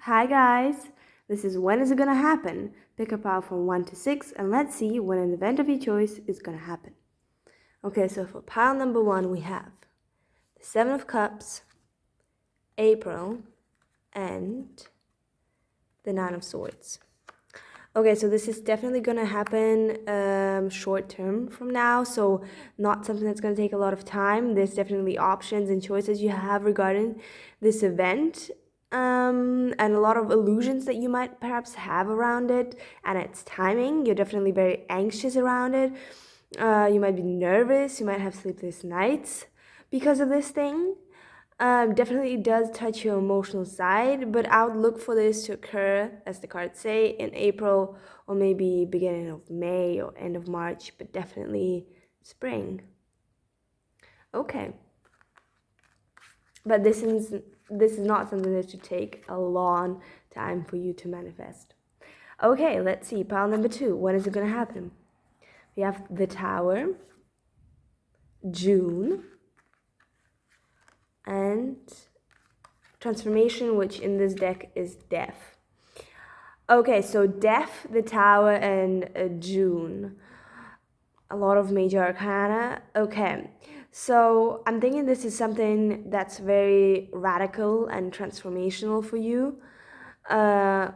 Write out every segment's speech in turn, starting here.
Hi guys, this is When Is It Gonna Happen? Pick a pile from 1 to 6 and let's see when an event of your choice is gonna happen. Okay, so for pile number 1 we have the 7 of Cups, April, and the 9 of Swords. Okay, so this is definitely gonna happen short term from now, so not something that's gonna take a lot of time. There's definitely options and choices you have regarding this event. And a lot of illusions that you might perhaps have around it and its timing. You're definitely very anxious around it. You might be nervous, you might have sleepless nights because of this thing. Definitely does touch your emotional side, but I would look for this to occur, as the cards say, in April or maybe beginning of May or end of March, but definitely spring. Okay. But this is not something that should take a long time for you to manifest. Okay, let's see. Pile number 2. When is it going to happen? We have the Tower, June, and Transformation, which in this deck is Death. Okay, so Death, the Tower, and June. A lot of major arcana. Okay, so I'm thinking this is something that's very radical and transformational for you.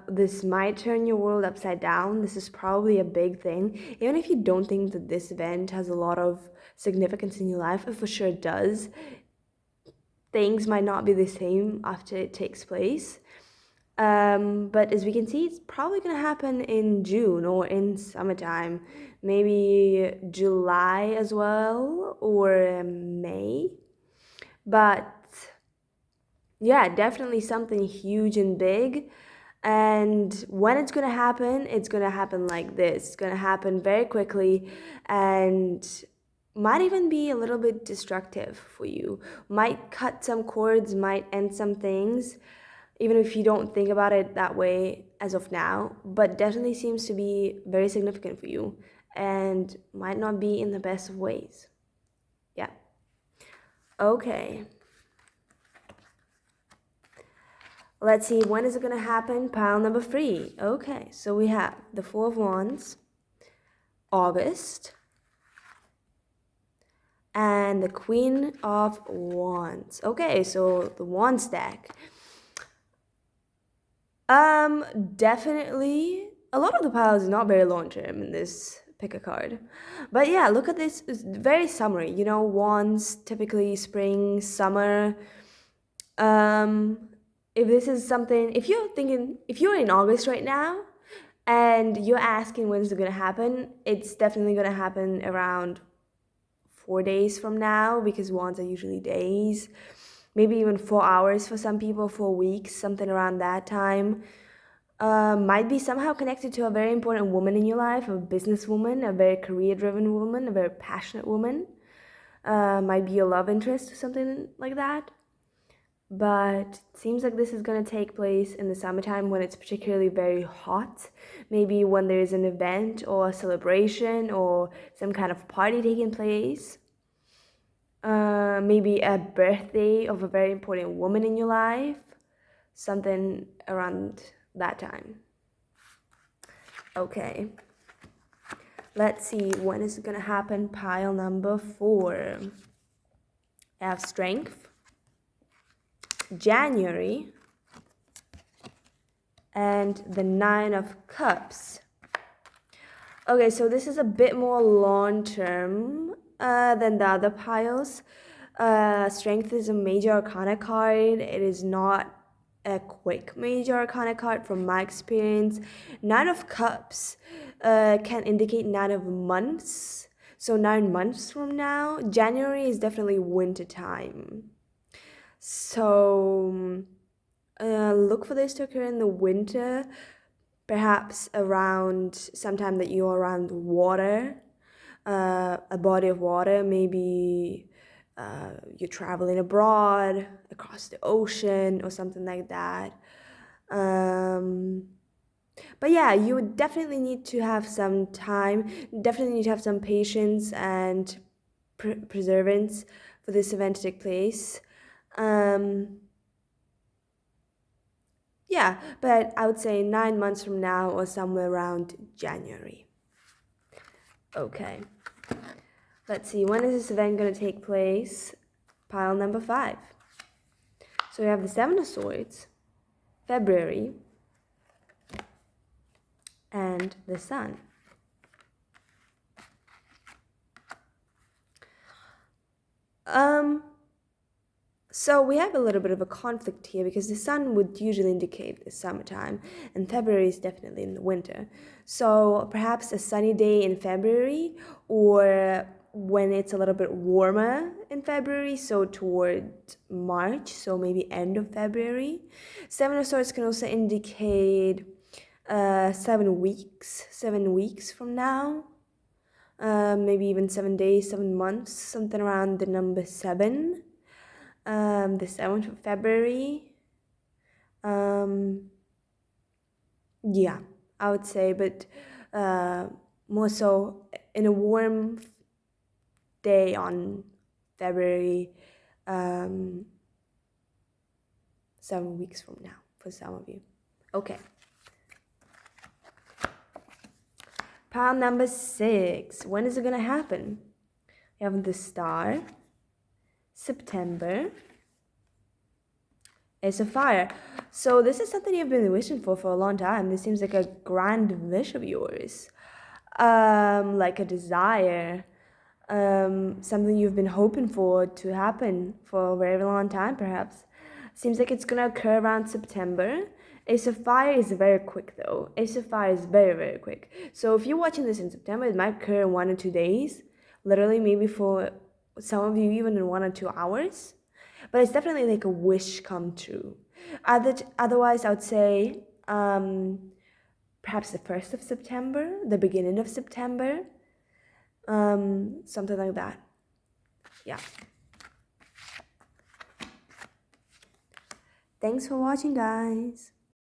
This might turn your world upside down. This is probably a big thing. Even if you don't think that this event has a lot of significance in your life, it for sure does. Things might not be the same after it takes place. But as we can see, it's probably going to happen in June or in summertime, maybe July as well, or May. But yeah, definitely something huge and big. And when it's going to happen like this. It's going to happen very quickly and might even be a little bit destructive for you. Might cut some cords, might end some things, even if you don't think about it that way as of now, but definitely seems to be very significant for you and might not be in the best of ways. Yeah. Okay. Let's see, when is it going to happen? Pile number 3. Okay, so we have the 4 of Wands, August, and the Queen of Wands. Okay, so the Wands deck. Definitely, a lot of the piles is not very long term in this pick a card. But yeah, look at this, it's very summery. You know, Wands, typically spring, summer. If this is something, if you're in August right now and you're asking when is it going to happen, it's definitely going to happen around 4 days from now because Wands are usually days, maybe even 4 hours for some people, 4 weeks, something around that time. Might be somehow connected to a very important woman in your life, a businesswoman, a very career-driven woman, a very passionate woman. Might be your love interest or something like that. But it seems like this is going to take place in the summertime when it's particularly very hot. Maybe when there is an event or a celebration or some kind of party taking place. Maybe a birthday of a very important woman in your life. Something around that time. Okay. Let's see, when is it going to happen? Pile number 4. I have Strength, January, and the 9 of Cups. Okay, so this is a bit more long-term than the other piles. Strength is a major arcana card. It is not a quick major arcana card from my experience. 9 of Cups can indicate 9 of months. So 9 months from now, January is definitely winter time. So look for this to occur in the winter, perhaps around sometime that you're around water, a body of water, maybe you're traveling abroad, across the ocean or something like that. But yeah, you would definitely need to have some time, definitely need to have some patience and perseverance for this event to take place. Yeah, but I would say 9 months from now or somewhere around January. Okay, let's see, when is this event going to take place? Pile number 5. So we have the Seven of Swords, February, and the Sun. So we have a little bit of a conflict here because the sun would usually indicate the summertime and February is definitely in the winter. So perhaps a sunny day in February or when it's a little bit warmer in February, so toward March, so maybe end of February. Seven of Swords can also indicate 7 weeks from now. Maybe even 7 days, 7 months, something around the number 7. The 7th of February. Yeah, I would say, but more so in a warm day on February, 7 weeks from now for some of you. Okay. Pile number 6. When is it gonna happen? We have the Star, September, Ace of Fire. So this is something you've been wishing for a long time. This seems like a grand wish of yours, like a desire, something you've been hoping for to happen for a very long time, perhaps. Seems like it's gonna occur around September. Ace of Fire is very quick though. Ace of Fire is very, very quick. So if you're watching this in September, it might occur in 1 or 2 days. Literally, maybe for some of you, even in 1 or 2 hours. But it's definitely like a wish come true. Otherwise, I would say perhaps the 1st of September, the beginning of September, something like that. Yeah. Thanks for watching, guys.